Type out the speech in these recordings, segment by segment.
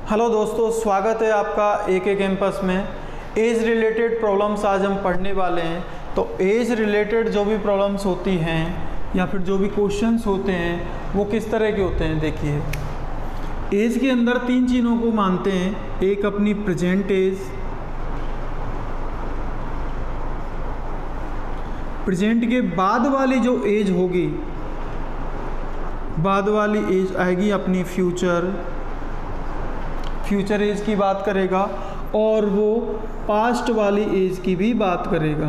Hello दोस्तों, स्वागत है आपका एके कैंपस में। एज रिलेटेड प्रॉब्लम्स आज हम पढ़ने वाले हैं। तो एज रिलेटेड जो भी प्रॉब्लम्स होती हैं या फिर जो भी क्वेश्चंस होते हैं वो किस तरह के होते हैं। देखिए, एज के अंदर तीन चीज़ों को मानते हैं। एक अपनी प्रेजेंट एज, प्रेजेंट के बाद वाली जो एज होगी, बाद वाली एज आएगी अपनी फ्यूचर एज की बात करेगा, और वो पास्ट वाली एज की भी बात करेगा।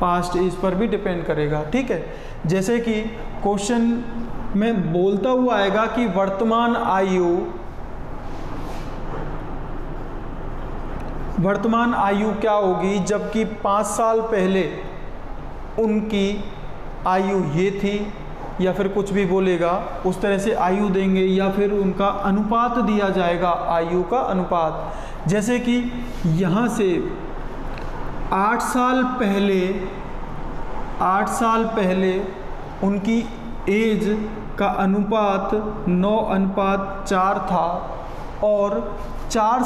पास्ट एज पर भी डिपेंड करेगा। ठीक है, जैसे कि क्वेश्चन में बोलता हुआ आएगा कि वर्तमान आयु क्या होगी, जबकि 5 साल पहले उनकी आयु ये थी, या फिर कुछ भी बोलेगा उस तरह से आयु देंगे, या फिर उनका अनुपात दिया जाएगा, आयु का अनुपात। जैसे कि यहाँ से 8 साल पहले उनकी एज का अनुपात 9:4 था, और 4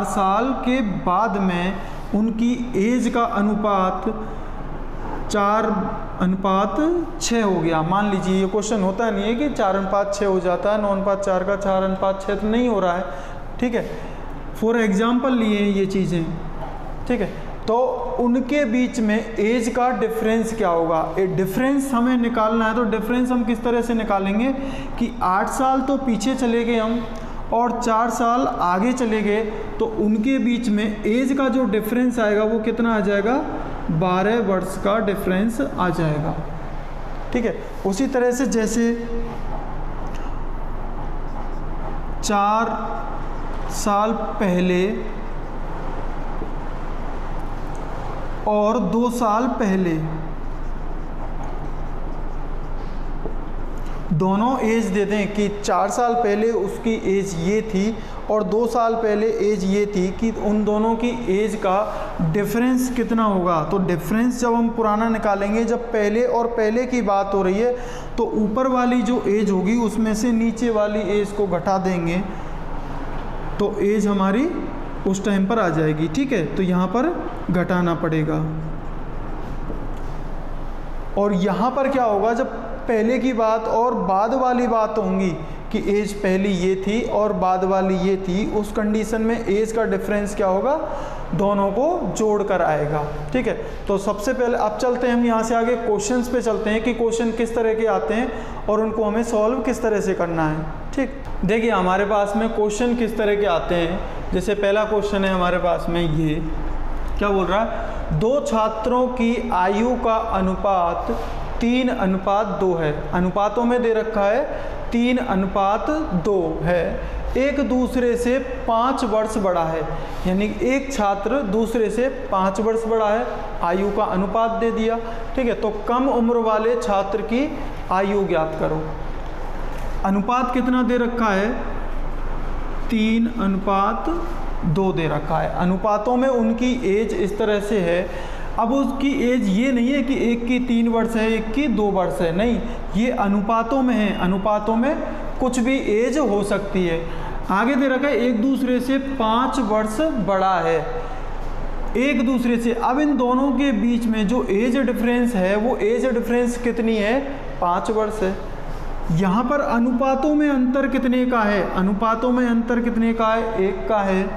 साल के बाद में उनकी एज का अनुपात 4:6 हो गया। मान लीजिए, ये क्वेश्चन होता नहीं है कि 4:6 हो जाता है, 9:4 का 4:6 तो नहीं हो रहा है। ठीक है, फॉर एग्जाम्पल लिए हैं ये चीज़ें। ठीक है, तो उनके बीच में एज का डिफरेंस क्या होगा, एक डिफरेंस हमें निकालना है। तो डिफरेंस हम किस तरह से निकालेंगे कि 8 साल तो पीछे चले गए हम और 4 साल आगे चले गए, तो उनके बीच में एज का जो डिफरेंस आएगा वो कितना आ जाएगा, 12 वर्ष का डिफरेंस आ जाएगा। ठीक है, उसी तरह से जैसे 4 साल पहले और 2 साल पहले दोनों एज दे दें कि 4 साल पहले उसकी एज ये थी और 2 साल पहले एज ये थी, कि उन दोनों की एज का डिफरेंस कितना होगा। तो डिफरेंस जब हम पुराना निकालेंगे, जब पहले और पहले की बात हो रही है, तो ऊपर वाली जो एज होगी उसमें से नीचे वाली एज को घटा देंगे, तो एज हमारी उस टाइम पर आ जाएगी। ठीक है, तो यहाँ पर घटाना पड़ेगा। और यहाँ पर क्या होगा, जब पहले की बात और बाद वाली बात होंगी कि एज पहली ये थी और बाद वाली ये थी, उस कंडीशन में एज का डिफरेंस क्या होगा, दोनों को जोड़ कर आएगा। ठीक है, तो सबसे पहले अब चलते हैं हम यहाँ से आगे क्वेश्चंस पे चलते हैं कि क्वेश्चन किस तरह के आते हैं और उनको हमें सॉल्व किस तरह से करना है। ठीक, देखिए हमारे पास में क्वेश्चन किस तरह के आते हैं। जैसे पहला क्वेश्चन है हमारे पास में, ये क्या बोल रहा है, 2 छात्रों की आयु का अनुपात 3:2 है। अनुपातों में दे रखा है 3:2 है। एक दूसरे से 5 वर्ष बड़ा है, यानी एक छात्र दूसरे से 5 वर्ष बड़ा है। आयु का अनुपात दे दिया। ठीक है, तो कम उम्र वाले छात्र की आयु ज्ञात करो। अनुपात कितना दे रखा है, 3:2 दे रखा है। अनुपातों में उनकी एज इस तरह से है। अब उसकी एज ये नहीं है कि एक की 3 वर्ष है, एक की 2 वर्ष है, नहीं, ये अनुपातों में है। अनुपातों में कुछ भी एज हो सकती है। आगे दे रखा है एक दूसरे से 5 वर्ष बड़ा है, एक दूसरे से। अब इन दोनों के बीच में जो एज डिफरेंस है, वो एज डिफरेंस कितनी है, 5 वर्ष है। यहाँ पर अनुपातों में अंतर कितने का है, अनुपातों में अंतर कितने का है, 1 का है।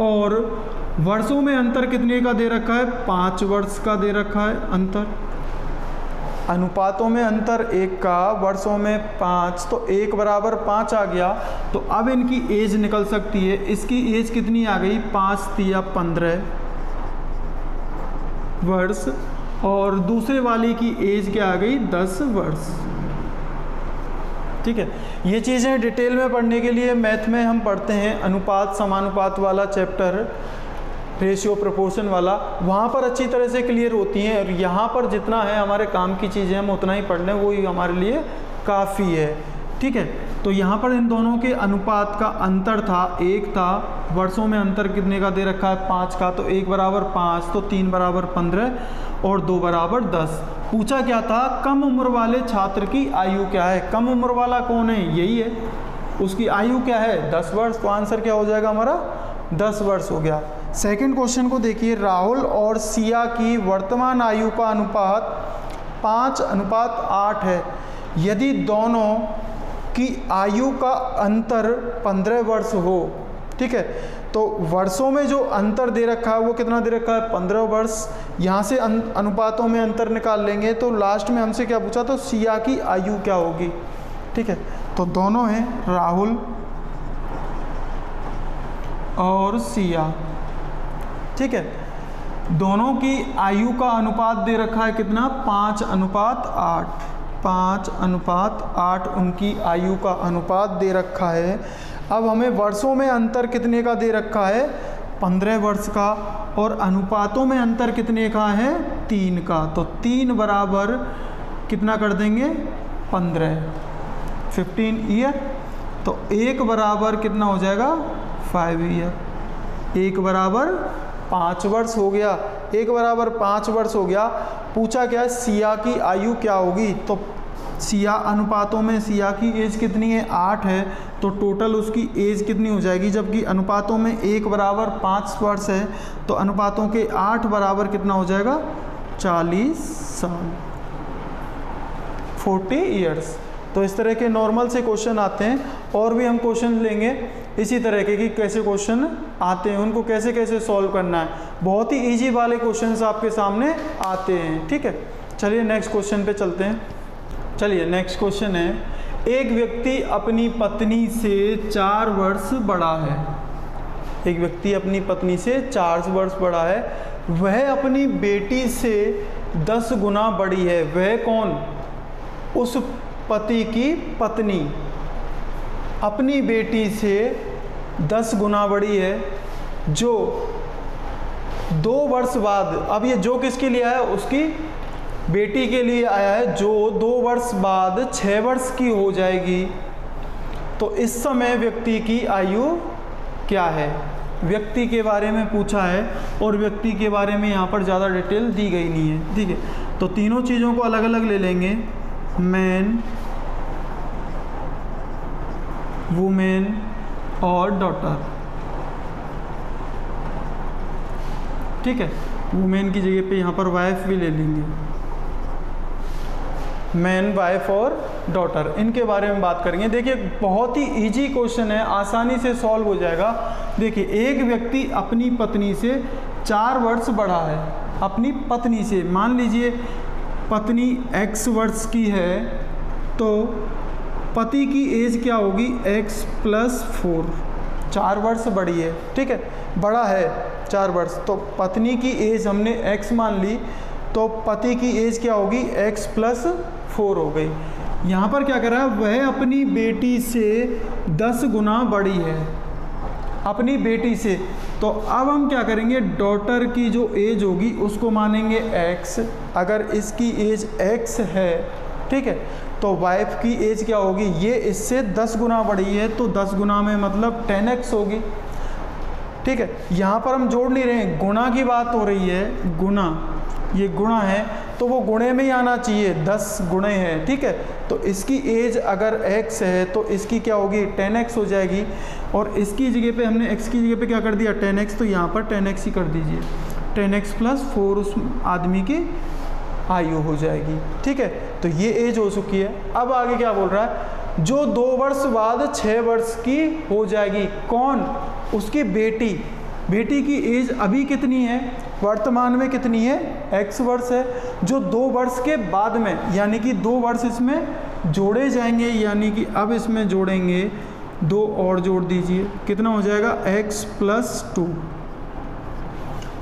और वर्षों में अंतर कितने का दे रखा है, 5 वर्ष का दे रखा है अंतर। अनुपातों में अंतर 1 का, वर्षों में 5, तो 1 बराबर 5 आ गया। तो अब इनकी एज निकल सकती है। इसकी एज कितनी आ गई, 5 तिया 15 वर्ष, और दूसरे वाले की एज क्या आ गई, 10 वर्ष। ठीक है, ये चीज़ें डिटेल में पढ़ने के लिए मैथ में हम पढ़ते हैं अनुपात समानुपात वाला चैप्टर, रेशियो प्रोपोर्शन वाला, वहाँ पर अच्छी तरह से क्लियर होती हैं। और यहाँ पर जितना है हमारे काम की चीज़ें हम उतना ही पढ़ लें, वो ही हमारे लिए काफ़ी है। ठीक है, तो यहाँ पर इन दोनों के अनुपात का अंतर था, 1 था। वर्षों में अंतर कितने का दे रखा है, 5 का। तो 1 बराबर 5, तो 3 बराबर 15 और 2 बराबर 10। पूछा क्या था, कम उम्र वाले छात्र की आयु क्या है। कम उम्र वाला कौन है, यही है, उसकी आयु क्या है 10 वर्ष। तो आंसर क्या हो जाएगा हमारा 10 वर्ष हो गया। सेकंड क्वेश्चन को देखिए, राहुल और सिया की वर्तमान आयु का अनुपात 5:8 है। यदि दोनों की आयु का अंतर 15 वर्ष हो, ठीक है, तो वर्षों में जो अंतर दे रखा है वो कितना दे रखा है 15 वर्ष। यहाँ से अनुपातों में अंतर निकाल लेंगे तो लास्ट में हमसे क्या पूछा, तो सिया की आयु क्या होगी, ठीक है। तो दोनों हैं राहुल और सिया, ठीक है, दोनों की आयु का अनुपात दे रखा है कितना 5:8। 5:8 उनकी आयु का अनुपात दे रखा है। अब हमें वर्षों में अंतर कितने का दे रखा है 15 वर्ष का, और अनुपातों में अंतर कितने का है 3 का। तो 3 बराबर कितना कर देंगे 15 ईयर। तो 1 बराबर कितना हो जाएगा 5 ईयर। 1 बराबर 5 वर्ष हो गया। 1 बराबर 5 वर्ष हो गया। पूछा क्या है सिया की आयु क्या होगी। तो सिया अनुपातों में सिया की एज कितनी है 8 है, तो टोटल उसकी एज कितनी हो जाएगी, जबकि अनुपातों में 1 बराबर 5 वर्ष है, तो अनुपातों के 8 बराबर कितना हो जाएगा 40 साल, 40 ईयर्स। तो इस तरह के नॉर्मल से क्वेश्चन आते हैं, और भी हम क्वेश्चन लेंगे इसी तरह के कि कैसे क्वेश्चन आते हैं, उनको कैसे कैसे सॉल्व करना है। बहुत ही इजी वाले क्वेश्चंस आपके सामने आते हैं, ठीक है। चलिए नेक्स्ट क्वेश्चन पे चलते हैं। चलिए नेक्स्ट क्वेश्चन है, एक व्यक्ति अपनी पत्नी से 4 वर्ष बड़ा है। एक व्यक्ति अपनी पत्नी से 4 वर्ष बड़ा है, वह अपनी बेटी से 10 गुना बड़ी है। वह कौन, उस पति की पत्नी अपनी बेटी से 10 गुना बड़ी है, जो 2 वर्ष बाद, अब ये जो किसके लिए आया, उसकी बेटी के लिए आया है, जो 2 वर्ष बाद 6 वर्ष की हो जाएगी। तो इस समय व्यक्ति की आयु क्या है। व्यक्ति के बारे में पूछा है, और व्यक्ति के बारे में यहाँ पर ज़्यादा डिटेल दी गई नहीं है, ठीक है। तो तीनों चीज़ों को अलग अलग ले लेंगे, मैन, वुमेन और डॉटर, ठीक है। वुमेन की जगह पे यहाँ पर वाइफ भी ले लेंगे, मैन, वाइफ और डॉटर, इनके बारे में बात करेंगे। देखिए बहुत ही इजी क्वेश्चन है, आसानी से सॉल्व हो जाएगा। देखिए एक व्यक्ति अपनी पत्नी से 4 वर्ष बड़ा है, अपनी पत्नी से, मान लीजिए पत्नी x वर्ष की है, तो पति की एज क्या होगी x + 4, 4 वर्ष बड़ी है, ठीक है, बड़ा है 4 वर्ष। तो पत्नी की एज हमने x मान ली, तो पति की एज क्या होगी x + 4 हो गई। यहाँ पर क्या कर रहा है, वह अपनी बेटी से 10 गुना बड़ी है, अपनी बेटी से। तो अब हम क्या करेंगे, डॉटर की जो एज होगी उसको मानेंगे x। अगर इसकी एज x है, ठीक है, तो वाइफ की एज क्या होगी, ये इससे 10 गुना बड़ी है, तो 10 गुना में मतलब 10x होगी, ठीक है। यहाँ पर हम जोड़ नहीं रहे हैं, गुणा की बात हो रही है, गुणा, ये गुणा है तो वो गुणे में ही आना चाहिए, 10 गुणे है, ठीक है। तो इसकी एज अगर x है तो इसकी क्या होगी 10x हो जाएगी, और इसकी जगह पे हमने x की जगह पे क्या कर दिया 10x, तो यहाँ पर 10x ही कर दीजिए, 10x + 4 उस आदमी की आयु हो जाएगी, ठीक है। तो ये एज हो चुकी है। अब आगे क्या बोल रहा है, जो 2 वर्ष बाद 6 वर्ष की हो जाएगी, कौन, उसकी बेटी। बेटी की एज अभी कितनी है, वर्तमान में कितनी है x वर्ष है, जो 2 वर्ष के बाद में, यानी कि 2 वर्ष इसमें जोड़े जाएंगे, यानी कि अब इसमें जोड़ेंगे 2 और जोड़ दीजिए, कितना हो जाएगा x + 2,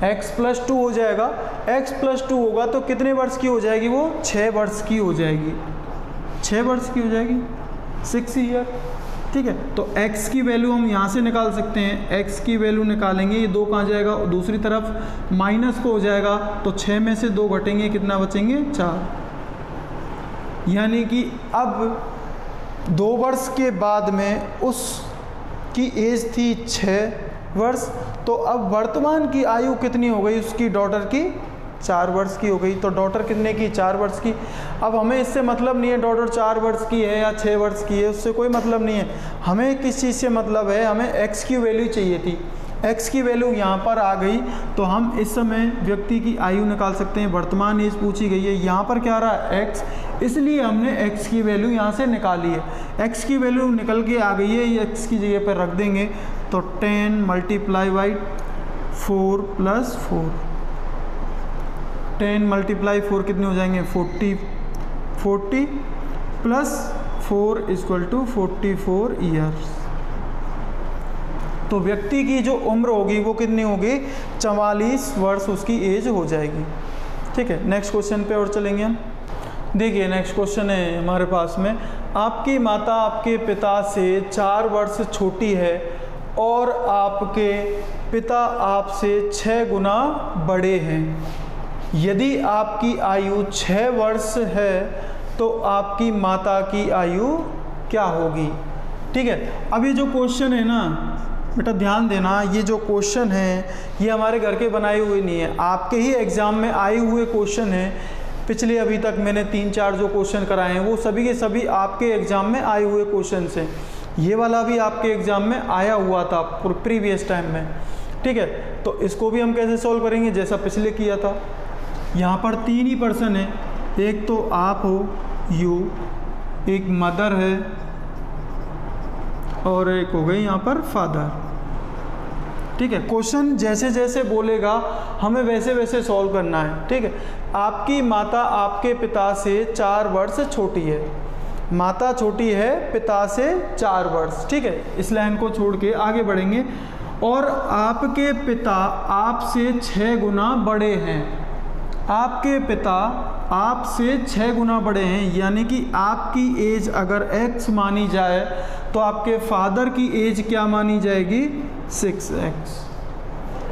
x + 2 हो जाएगा। x + 2 होगा तो कितने वर्ष की हो जाएगी, वो 6 वर्ष की हो जाएगी, 6 वर्ष की हो जाएगी, 6 ईयर, ठीक है। तो x की वैल्यू हम यहाँ से निकाल सकते हैं, x की वैल्यू निकालेंगे, ये 2 कहाँ जाएगा, दूसरी तरफ माइनस को हो जाएगा, तो 6 में से 2 घटेंगे, कितना बचेंगे 4। यानी कि अब 2 वर्ष के बाद में उसकी एज थी 6 वर्ष, तो अब वर्तमान की आयु कितनी हो गई उसकी डॉटर की 4 वर्ष की हो गई। तो डॉटर कितने की, 4 वर्ष की। अब हमें इससे मतलब नहीं है डॉटर 4 वर्ष की है या 6 वर्ष की है, उससे कोई मतलब नहीं है। हमें किस चीज़ से मतलब है, हमें x की वैल्यू चाहिए थी। x की वैल्यू यहाँ पर आ गई तो हम इस समय व्यक्ति की आयु निकाल सकते हैं। वर्तमान एज पूछी गई है, यहाँ पर क्या आ रहा है x, इसलिए हमने x की वैल्यू यहाँ से निकाली है। x की वैल्यू निकल के आ गई है, ये x की जगह पर रख देंगे तो 10 मल्टीप्लाई बाई 4 प्लस 4, 10 मल्टीप्लाई 4 कितने हो जाएंगे 40 प्लस 4 इक्वल टू 44 ईयर्स। तो व्यक्ति की जो उम्र होगी वो कितनी होगी, 44 वर्ष उसकी एज हो जाएगी। ठीक है, नेक्स्ट क्वेश्चन पे और चलेंगे हम। देखिए नेक्स्ट क्वेश्चन है हमारे पास में, आपकी माता आपके पिता से 4 वर्ष छोटी है और आपके पिता आपसे 6 गुना बड़े हैं। यदि आपकी आयु 6 वर्ष है तो आपकी माता की आयु क्या होगी। ठीक है, अब ये जो क्वेश्चन है ना बेटा ध्यान देना, ये जो क्वेश्चन है ये हमारे घर के बनाए हुए नहीं है, आपके ही एग्ज़ाम में आए हुए क्वेश्चन है। पिछले अभी तक मैंने 3-4 जो क्वेश्चन कराए हैं वो सभी के सभी आपके एग्ज़ाम में आए हुए क्वेश्चन हैं। ये वाला भी आपके एग्ज़ाम में आया हुआ था प्रीवियस टाइम में। ठीक है, तो इसको भी हम कैसे सॉल्व करेंगे, जैसा पिछले किया था। यहाँ पर 3 ही पर्सन है, एक तो आप हो यू, एक मदर है और एक हो गई यहाँ पर फादर। ठीक है, क्वेश्चन जैसे जैसे बोलेगा हमें वैसे वैसे सॉल्व करना है। ठीक है, आपकी माता आपके पिता से 4 वर्ष छोटी है, माता छोटी है पिता से 4 वर्ष। ठीक है, इस लाइन को छोड़ के आगे बढ़ेंगे। और आपके पिता आपसे 6 गुना बड़े हैं, आपके पिता आपसे 6 गुना बड़े हैं, यानी कि आपकी एज अगर x मानी जाए तो आपके फादर की एज क्या मानी जाएगी 6x।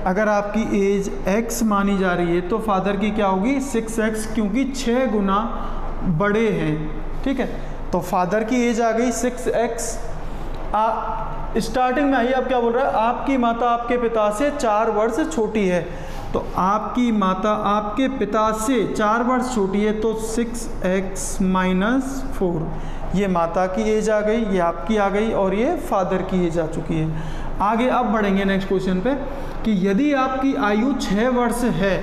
अगर आपकी एज x मानी जा रही है तो फादर की क्या होगी 6x, क्योंकि 6 गुना बड़े हैं। ठीक है, तो फादर की एज आ गई 6x। स्टार्टिंग में आइए अब क्या बोल रहा है, आपकी माता आपके पिता से 4 वर्ष छोटी है। तो आपकी माता आपके पिता से 4 वर्ष छोटी है तो 6x माइनस 4, ये माता की एज आ गई, ये आपकी आ गई और ये फादर की एज आ चुकी है। आगे अब बढ़ेंगे नेक्स्ट क्वेश्चन पे कि यदि आपकी आयु 6 वर्ष है,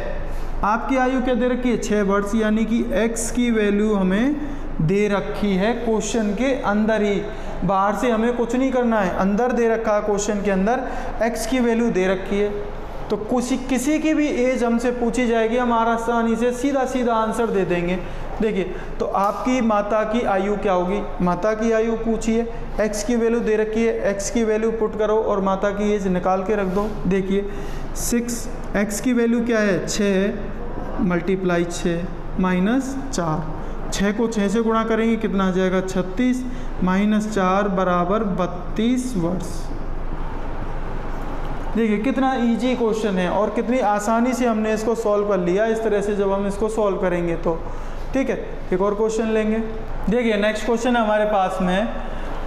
आपकी आयु क्या दे रखी है 6 वर्ष, यानी कि x की वैल्यू हमें दे रखी है क्वेश्चन के अंदर ही, बाहर से हमें कुछ नहीं करना है, अंदर दे रखा है क्वेश्चन के अंदर x की वैल्यू दे रखी है। तो किसी की भी एज हमसे पूछी जाएगी हम आसानी से सीधा सीधा आंसर दे देंगे। देखिए, तो आपकी माता की आयु क्या होगी, माता की आयु पूछी है, x की वैल्यू दे रखी है, x की वैल्यू पुट करो और माता की एज निकाल के रख दो। देखिए 6x की वैल्यू क्या है 6 मल्टीप्लाई 6 माइनस 4, 6 को 6 से गुणा करेंगे कितना आ जाएगा 36 माइनस 4 बराबर 32 वर्ष। देखिए कितना इजी क्वेश्चन है और कितनी आसानी से हमने इसको सॉल्व कर लिया। इस तरह से जब हम इसको सॉल्व करेंगे तो ठीक है, एक और क्वेश्चन लेंगे। देखिए नेक्स्ट क्वेश्चन हमारे पास में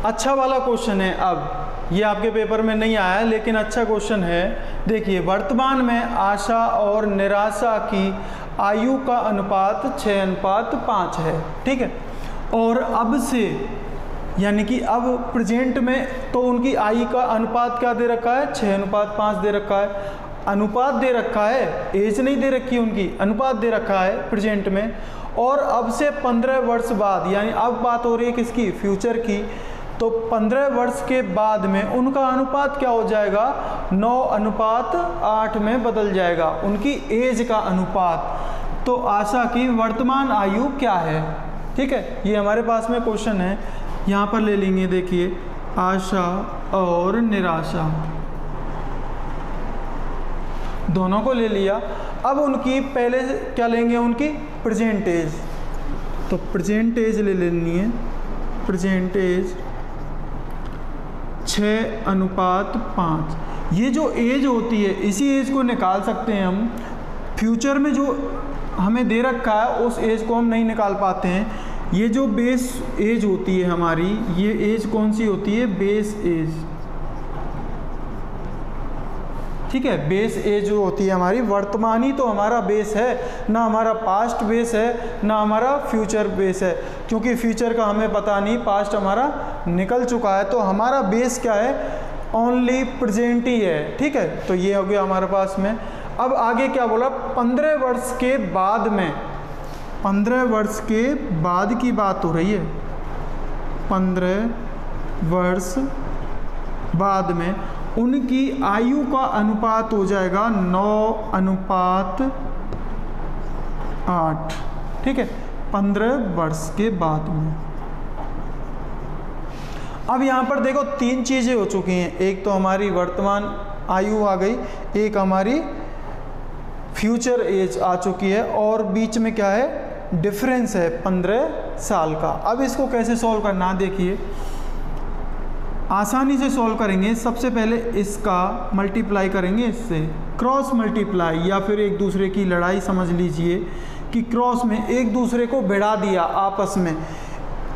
अच्छा वाला क्वेश्चन है। अब ये आपके पेपर में नहीं आया है लेकिन अच्छा क्वेश्चन है। देखिए वर्तमान में आशा और निराशा की आयु का अनुपात 6:5 है। ठीक है, और अब से यानी कि अब प्रेजेंट में तो उनकी आयु का अनुपात क्या दे रखा है 6:5 दे रखा है, अनुपात दे रखा है, एज नहीं दे रखी उनकी, अनुपात दे रखा है प्रेजेंट में। और अब से 15 वर्ष बाद, यानी अब बात हो रही है किसकी फ्यूचर की, तो 15 वर्ष के बाद में उनका अनुपात क्या हो जाएगा 9:8 में बदल जाएगा, उनकी एज का अनुपात। तो आशा की वर्तमान आयु क्या है। ठीक है, ये हमारे पास में क्वेश्चन है, यहाँ पर ले लेंगे। देखिए आशा और निराशा दोनों को ले लिया। अब उनकी पहले क्या लेंगे, उनकी प्रेजेंट एज, तो प्रेजेंट एज ले लेनी है। प्रेजेंट एज 6:5, ये जो एज होती है इसी एज को निकाल सकते हैं हम। फ्यूचर में जो हमें दे रखा है उस एज को हम नहीं निकाल पाते हैं। ये जो बेस एज होती है हमारी, ये एज कौन सी होती है बेस एज। ठीक है। बेस एज जो होती है हमारी, वर्तमान ही तो हमारा बेस है, ना हमारा पास्ट बेस है ना हमारा फ्यूचर बेस है, क्योंकि फ्यूचर का हमें पता नहीं, पास्ट हमारा निकल चुका है, तो हमारा बेस क्या है, ओनली प्रेजेंट ही है। ठीक है, तो ये हो गया हमारे पास में। अब आगे क्या बोला, 15 वर्ष के बाद में, 15 वर्ष के बाद की बात हो रही है, 15 वर्ष बाद में उनकी आयु का अनुपात हो जाएगा 9:8। ठीक है, 15 वर्ष के बाद में। अब यहाँ पर देखो 3 चीज़ें हो चुकी हैं, एक तो हमारी वर्तमान आयु आ गई, एक हमारी फ्यूचर एज आ चुकी है, और बीच में क्या है, डिफरेंस है 15 साल का। अब इसको कैसे सॉल्व करना, देखिए आसानी से सॉल्व करेंगे। सबसे पहले इसका मल्टीप्लाई करेंगे इससे, क्रॉस मल्टीप्लाई, या फिर एक दूसरे की लड़ाई समझ लीजिए कि क्रॉस में एक दूसरे को भिड़ा दिया आपस में,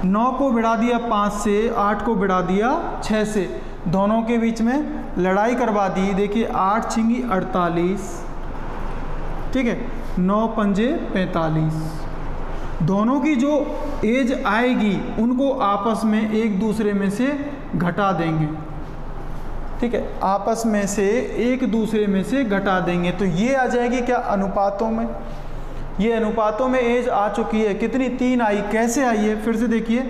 9 को भिड़ा दिया 5 से, 8 को भिड़ा दिया 6 से, दोनों के बीच में लड़ाई करवा दी। देखिए 8 छिंगी 48, ठीक है, 9 पंजे 45, दोनों की जो एज आएगी उनको आपस में एक दूसरे में से घटा देंगे। ठीक है, आपस में से एक दूसरे में से घटा देंगे, तो ये आ जाएगी क्या, अनुपातों में। ये अनुपातों में एज आ चुकी है, कितनी, 3 आई। कैसे आई है, फिर से देखिए,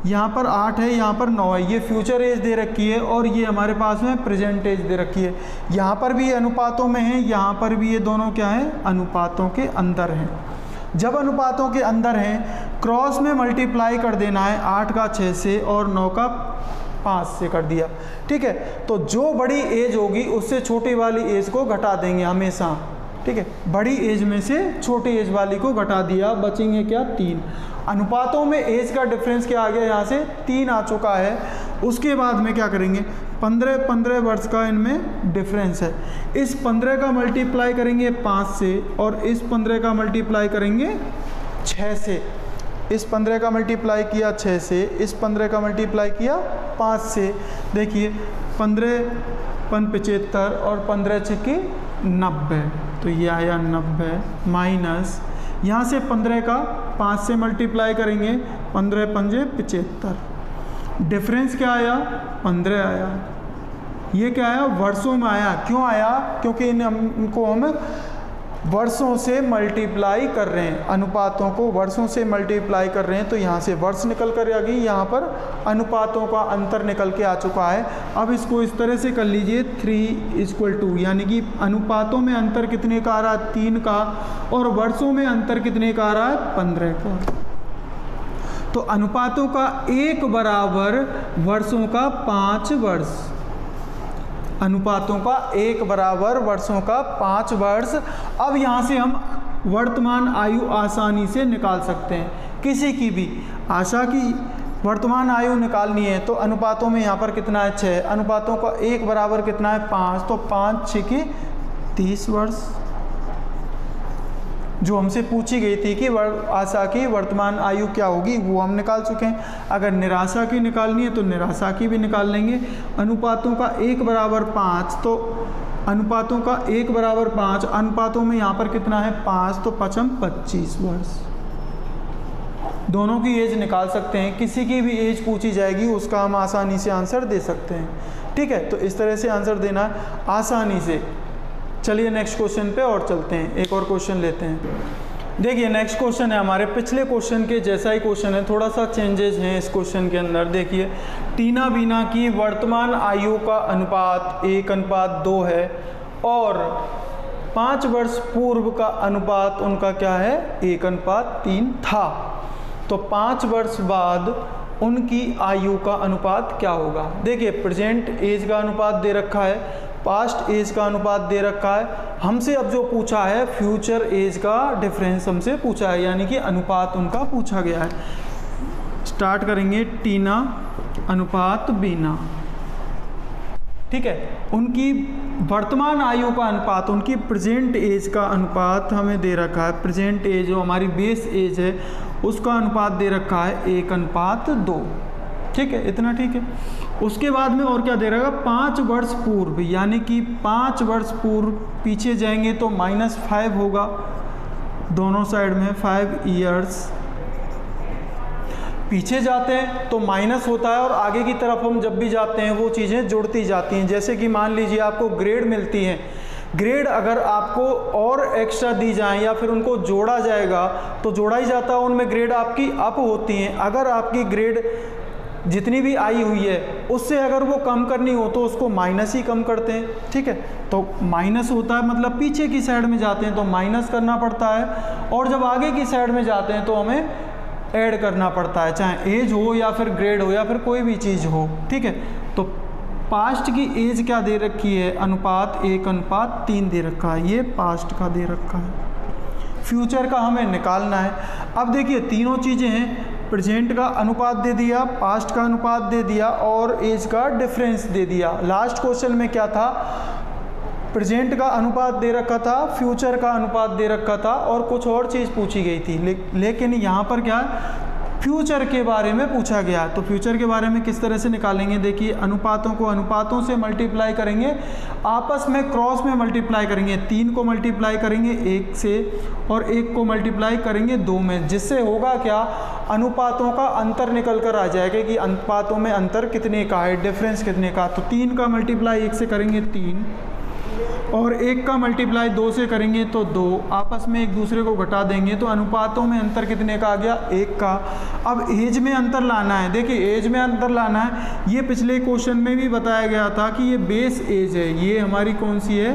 यहाँ पर 8 है, यहाँ पर 9 है, ये फ्यूचर एज दे रखी है, और ये हमारे पास में प्रेजेंट एज दे रखी है। यहाँ पर भी ये अनुपातों में है, यहाँ पर भी ये दोनों क्या है, अनुपातों के अंदर हैं। जब अनुपातों के अंदर हैं, क्रॉस में मल्टीप्लाई कर देना है, 8 का 6 से और 9 का 5 से कर दिया। ठीक है, तो जो बड़ी एज होगी उससे छोटी वाली एज को घटा देंगे हमेशा। ठीक है, बड़ी एज में से छोटी एज वाली को घटा दिया, बचेंगे क्या, 3। अनुपातों में एज का डिफरेंस क्या आ गया, यहाँ से 3 आ चुका है। उसके बाद में क्या करेंगे, 15 वर्ष का इनमें डिफरेंस है, इस 15 का मल्टीप्लाई करेंगे 5 से, और इस 15 का मल्टीप्लाई करेंगे 6 से। इस 15 का मल्टीप्लाई किया 6 से, इस 15 का मल्टीप्लाई किया 5 से। देखिए 15 पन 75 और 15 छक्के 90, तो ये आया 90 माइनस, यहाँ से 15 का 5 से मल्टीप्लाई करेंगे, 15 पंजे 75, डिफरेंस क्या आया, 15 आया। ये क्या आया, वर्षों में आया। क्यों आया, क्योंकि इनको हम वर्षों से मल्टीप्लाई कर रहे हैं, अनुपातों को वर्षों से मल्टीप्लाई कर रहे हैं, तो यहाँ से वर्ष निकल कर आ गई, यहाँ पर अनुपातों का अंतर निकल के आ चुका है। अब इसको इस तरह से कर लीजिए, 3:2, यानी कि अनुपातों में अंतर कितने का आ रहा है, 3 का, और वर्षों में अंतर कितने का आ रहा है, 15 का। तो अनुपातों का 1 बराबर वर्षों का 5 वर्ष, अनुपातों का 1 बराबर वर्षों का 5 वर्ष। अब यहाँ से हम वर्तमान आयु आसानी से निकाल सकते हैं, किसी की भी आशा की वर्तमान आयु निकालनी है, तो अनुपातों में यहाँ पर कितना है, 6, अनुपातों का 1 बराबर कितना है, 5, तो 5 6 की 30 वर्ष, जो हमसे पूछी गई थी कि आशा की वर्तमान आयु क्या होगी, वो हम निकाल चुके हैं। अगर निराशा की निकालनी है तो निराशा की भी निकाल लेंगे। अनुपातों का 1 बराबर 5, तो अनुपातों का 1 बराबर 5, अनुपातों में यहाँ पर कितना है, 5, तो 5 25 वर्ष। दोनों की एज निकाल सकते हैं, किसी की भी एज पूछी जाएगी उसका हम आसानी से आंसर दे सकते हैं। ठीक है, तो इस तरह से आंसर देना आसानी से। चलिए नेक्स्ट क्वेश्चन पे और चलते हैं, एक और क्वेश्चन लेते हैं। देखिए नेक्स्ट क्वेश्चन है हमारे पिछले क्वेश्चन के जैसा ही क्वेश्चन है, थोड़ा सा चेंजेस हैं इस क्वेश्चन के अंदर। देखिए टीना बीना की वर्तमान आयु का अनुपात 1:2 है, और 5 वर्ष पूर्व का अनुपात उनका क्या है, 1:3 था। तो 5 वर्ष बाद उनकी आयु का अनुपात क्या होगा। देखिए प्रेजेंट एज का अनुपात दे रखा है, पास्ट एज का अनुपात दे रखा है, हमसे अब जो पूछा है फ्यूचर एज का डिफरेंस हमसे पूछा है, यानी कि अनुपात उनका पूछा गया है। स्टार्ट करेंगे, टीना अनुपात बीना। ठीक है, उनकी वर्तमान आयु का अनुपात, उनकी प्रेजेंट एज का अनुपात हमें दे रखा है, प्रेजेंट एज जो हमारी बेस एज है उसका अनुपात दे रखा है 1:2। ठीक है, इतना ठीक है। उसके बाद में और क्या दे रहेगा, 5 वर्ष पूर्व, यानी कि 5 वर्ष पूर्व पीछे जाएंगे तो -5 होगा दोनों साइड में, 5 ईयर्स पीछे जाते हैं तो माइनस होता है, और आगे की तरफ हम जब भी जाते हैं वो चीज़ें जुड़ती जाती हैं। जैसे कि मान लीजिए आपको ग्रेड मिलती हैं, ग्रेड अगर आपको और एक्स्ट्रा दी जाए या फिर उनको जोड़ा जाएगा तो जोड़ा ही जाता है, उनमें ग्रेड आपकी अप होती हैं। अगर आपकी ग्रेड जितनी भी आई हुई है उससे अगर वो कम करनी हो तो उसको माइनस ही कम करते हैं, ठीक है। तो माइनस होता है मतलब पीछे की साइड में जाते हैं तो माइनस करना पड़ता है, और जब आगे की साइड में जाते हैं तो हमें ऐड करना पड़ता है, चाहे एज हो या फिर ग्रेड हो या फिर कोई भी चीज़ हो, ठीक है। तो पास्ट की एज क्या दे रखी है, अनुपात 1:3 दे रखा है, ये पास्ट का दे रखा है। फ्यूचर का हमें निकालना है। अब देखिए तीनों चीज़ें हैं, प्रेजेंट का अनुपात दे दिया, पास्ट का अनुपात दे दिया और एज का डिफरेंस दे दिया। लास्ट क्वेश्चन में क्या था, प्रेजेंट का अनुपात दे रखा था, फ्यूचर का अनुपात दे रखा था और कुछ और चीज़ पूछी गई थी, लेकिन यहाँ पर क्या है, फ्यूचर के बारे में पूछा गया। तो फ्यूचर के बारे में किस तरह से निकालेंगे, देखिए अनुपातों को अनुपातों से मल्टीप्लाई करेंगे, आपस में क्रॉस में मल्टीप्लाई करेंगे, 3 को मल्टीप्लाई करेंगे 1 से और 1 को मल्टीप्लाई करेंगे 2 में, जिससे होगा क्या, अनुपातों का अंतर निकल कर आ जाएगा कि अनुपातों में अंतर कितने का है, डिफरेंस कितने का। तो 3 का मल्टीप्लाई 1 से करेंगे 3 और 1 का मल्टीप्लाई 2 से करेंगे तो 2, आपस में एक दूसरे को घटा देंगे तो अनुपातों में अंतर कितने का आ गया, 1 का। अब एज में अंतर लाना है, देखिए एज में अंतर लाना है, ये पिछले क्वेश्चन में भी बताया गया था कि ये बेस एज है, ये हमारी कौन सी है,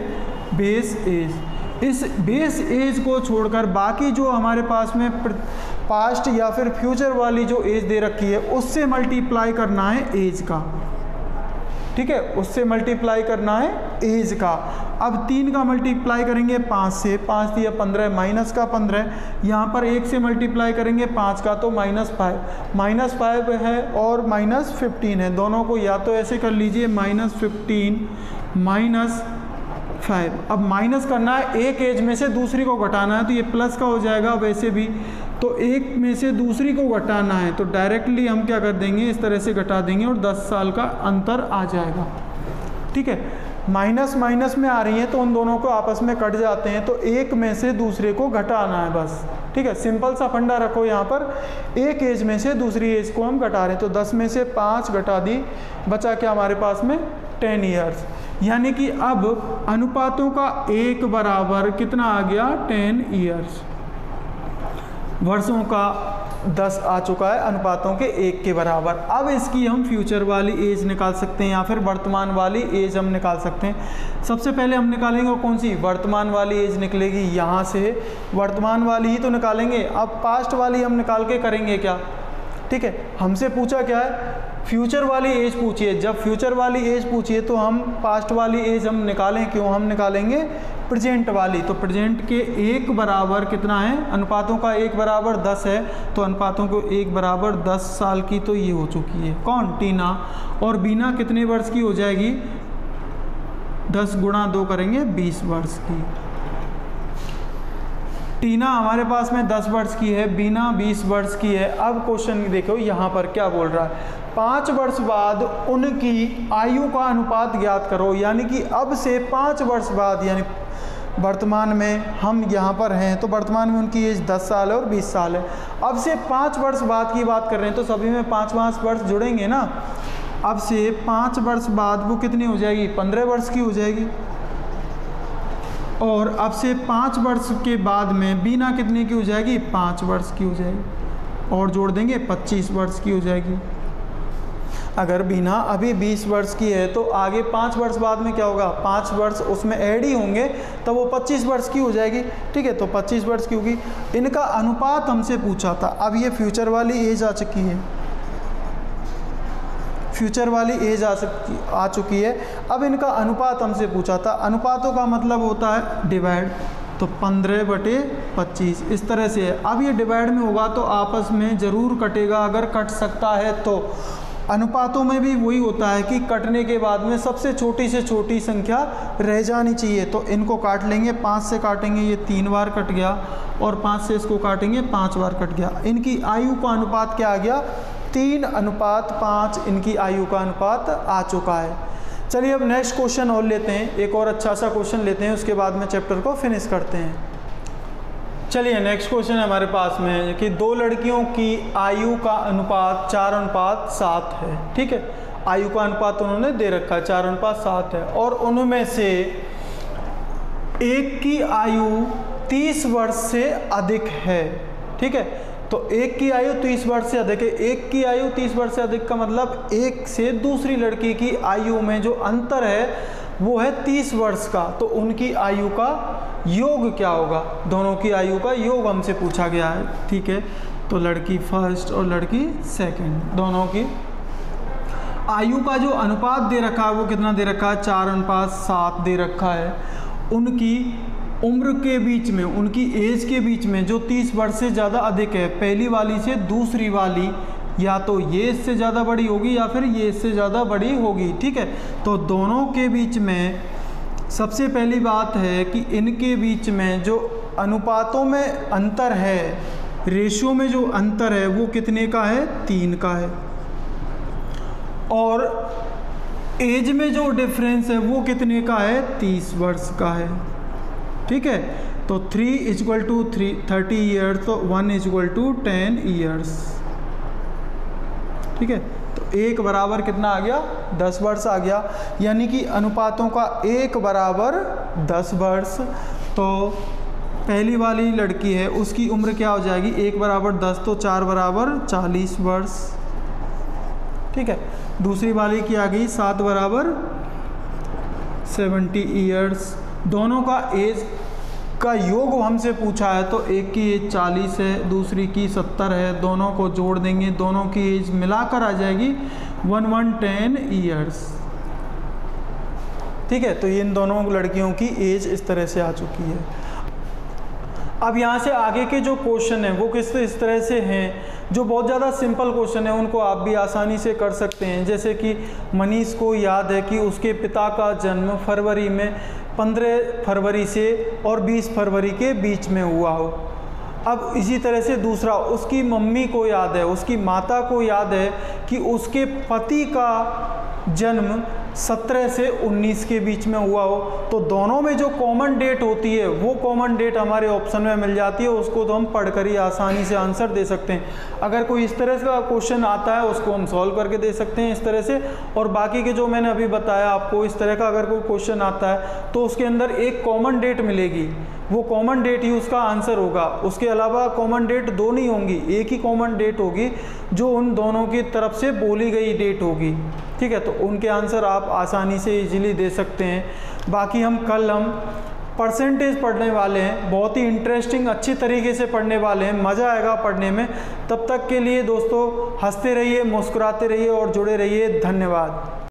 बेस एज। इस बेस एज को छोड़कर बाकी जो हमारे पास में पास्ट या फिर फ्यूचर वाली जो एज दे रखी है उससे मल्टीप्लाई करना है एज का, ठीक है, उससे मल्टीप्लाई करना है एज का। अब 3 का मल्टीप्लाई करेंगे 5 से, 5 दिया 15, माइनस का 15, यहाँ पर 1 से मल्टीप्लाई करेंगे 5 का तो -5 है और -15 है, दोनों को या तो ऐसे कर लीजिए -15 -5। अब माइनस करना है, एक एज में से दूसरी को घटाना है तो ये प्लस का हो जाएगा, वैसे भी तो एक में से दूसरी को घटाना है तो डायरेक्टली हम क्या कर देंगे, इस तरह से घटा देंगे और 10 साल का अंतर आ जाएगा, ठीक है। माइनस माइनस में आ रही हैं तो उन दोनों को आपस में कट जाते हैं, तो एक में से दूसरे को घटाना है बस, ठीक है। सिंपल सा फंडा रखो, यहाँ पर एक एज में से दूसरी एज को हम घटा रहे हैं तो 10 में से 5 घटा दी, बचा क्या हमारे पास में 10 ईयर्स, यानी कि अब अनुपातों का 1 बराबर कितना आ गया, 10 ईयर्स। वर्षों का 10 आ चुका है अनुपातों के 1 के बराबर। अब इसकी हम फ्यूचर वाली एज निकाल सकते हैं या फिर वर्तमान वाली एज हम निकाल सकते हैं। सबसे पहले हम निकालेंगे कौन सी, वर्तमान वाली एज निकलेगी, यहाँ से वर्तमान वाली ही तो निकालेंगे। अब पास्ट वाली हम निकाल के करेंगे क्या, ठीक है। हमसे पूछा क्या है, फ्यूचर वाली एज पूछिए, जब फ्यूचर वाली एज पूछिए तो हम पास्ट वाली एज हम निकालें क्यों, हम निकालेंगे प्रेजेंट वाली। तो प्रेजेंट के 1 बराबर कितना है, अनुपातों का 1 बराबर 10 है तो अनुपातों को 1 बराबर 10 साल की तो ये हो चुकी है, कौन, टीना। और बीना कितने वर्ष की हो जाएगी, 10 गुणा 2 करेंगे 20 वर्ष की। टीना हमारे पास में 10 वर्ष की है, बीना 20 वर्ष की है। अब क्वेश्चन देखो यहाँ पर क्या बोल रहा है, 5 वर्ष बाद उनकी आयु का अनुपात ज्ञात करो, यानी कि अब से 5 वर्ष बाद, यानी वर्तमान में हम यहाँ पर हैं तो वर्तमान में उनकी एज 10 साल है और 20 साल है। अब से 5 वर्ष बाद की बात कर रहे हैं तो सभी में 5 वर्ष जुड़ेंगे ना। अब से 5 वर्ष बाद वो कितनी हो जाएगी, 15 वर्ष की हो जाएगी। और अब से 5 वर्ष के बाद में बीना कितने की हो जाएगी, 5 वर्ष की हो जाएगी, और जोड़ देंगे 25 वर्ष की हो जाएगी। अगर बीना अभी 20 वर्ष की है तो आगे 5 वर्ष बाद में क्या होगा, 5 वर्ष उसमें ऐड ही होंगे तो वो 25 वर्ष की हो जाएगी, ठीक है। तो 25 वर्ष की होगी। इनका अनुपात हमसे पूछा था, अब ये फ्यूचर वाली एज आ चुकी है, फ्यूचर वाली एज आ चुकी है। अब इनका अनुपात हमसे पूछा था, अनुपातों का मतलब होता है डिवाइड, तो 15/25 इस तरह से है। अब ये डिवाइड में होगा तो आपस में ज़रूर कटेगा, अगर कट सकता है तो। अनुपातों में भी वही होता है कि कटने के बाद में सबसे छोटी से छोटी संख्या रह जानी चाहिए, तो इनको काट लेंगे, 5 से काटेंगे ये 3 बार कट गया, और 5 से इसको काटेंगे 5 बार कट गया। इनकी आयु का अनुपात क्या आ गया, 3:5 इनकी आयु का अनुपात आ चुका है। चलिए अब नेक्स्ट क्वेश्चन और लेते हैं, एक और अच्छा सा क्वेश्चन लेते हैं, उसके बाद में चैप्टर को फिनिश करते हैं। चलिए नेक्स्ट क्वेश्चन है हमारे पास में कि 2 लड़कियों की आयु का अनुपात 4:7 है। ठीक है, आयु का अनुपात उन्होंने दे रखा है 4:7 है, और उनमें से एक की आयु 30 वर्ष से अधिक है। ठीक है, तो एक की आयु 30 वर्ष से अधिक है। एक की आयु 30 वर्ष से अधिक का मतलब एक से दूसरी लड़की की आयु में जो अंतर है वो है 30 वर्ष का। तो उनकी आयु का योग क्या होगा? दोनों की आयु का योग हमसे पूछा गया है। ठीक है, तो लड़की फर्स्ट और लड़की सेकंड, दोनों की आयु का जो अनुपात दे रखा है वो कितना दे रखा है? 4:7 दे रखा है। उनकी उम्र के बीच में, उनकी एज के बीच में जो 30 वर्ष से ज़्यादा अधिक है, पहली वाली से दूसरी वाली या तो ये इससे ज़्यादा बड़ी होगी या फिर ये इससे ज़्यादा बड़ी होगी। ठीक है, तो दोनों के बीच में सबसे पहली बात है कि इनके बीच में जो अनुपातों में अंतर है, रेशियो में जो अंतर है वो कितने का है? 3 का है। और एज में जो डिफरेंस है वो कितने का है? 30 वर्ष का है। ठीक है, तो 3 = 30 ईयर्स, तो 1 = 10 ईयर्स। ठीक है, तो 1 बराबर कितना आ गया? 10 वर्ष आ गया, यानी कि अनुपातों का 1 बराबर 10 वर्ष। तो पहली वाली लड़की है उसकी उम्र क्या हो जाएगी? 1 बराबर 10, तो 4 बराबर 40 वर्ष। ठीक है, दूसरी वाली की आ गई 7 बराबर 70 ईयर्स। दोनों का एज का योग हमसे पूछा है, तो एक की एज 40 है, दूसरी की 70 है, दोनों को जोड़ देंगे, दोनों की एज मिलाकर आ जाएगी 1110 ईयर्स। ठीक है, तो इन दोनों लड़कियों की एज इस तरह से आ चुकी है। अब यहाँ से आगे के जो क्वेश्चन है वो इस तरह से हैं, जो बहुत ज़्यादा सिंपल क्वेश्चन है, उनको आप भी आसानी से कर सकते हैं। जैसे कि मनीष को याद है कि उसके पिता का जन्म फरवरी में 15 फरवरी से और 20 फरवरी के बीच में हुआ हो। अब इसी तरह से दूसरा, उसकी मम्मी को याद है, उसकी माता को याद है कि उसके पति का जन्म 17 से 19 के बीच में हुआ हो। तो दोनों में जो कॉमन डेट होती है वो कॉमन डेट हमारे ऑप्शन में मिल जाती है, उसको तो हम पढ़कर ही आसानी से आंसर दे सकते हैं। अगर कोई इस तरह का क्वेश्चन आता है उसको हम सॉल्व करके दे सकते हैं इस तरह से। और बाकी के जो मैंने अभी बताया आपको, इस तरह का अगर कोई क्वेश्चन आता है तो उसके अंदर एक कॉमन डेट मिलेगी, वो कॉमन डेट ही उसका आंसर होगा। उसके अलावा कॉमन डेट 2 नहीं होंगी, एक ही कॉमन डेट होगी जो उन दोनों की तरफ से बोली गई डेट होगी। ठीक है, तो उनके आंसर आप आसानी से इजीली दे सकते हैं। बाकी हम परसेंटेज पढ़ने वाले हैं, बहुत ही इंटरेस्टिंग अच्छी तरीके से पढ़ने वाले हैं, मज़ा आएगा पढ़ने में। तब तक के लिए दोस्तों हंसते रहिए, मुस्कुराते रहिए और जुड़े रहिए। धन्यवाद।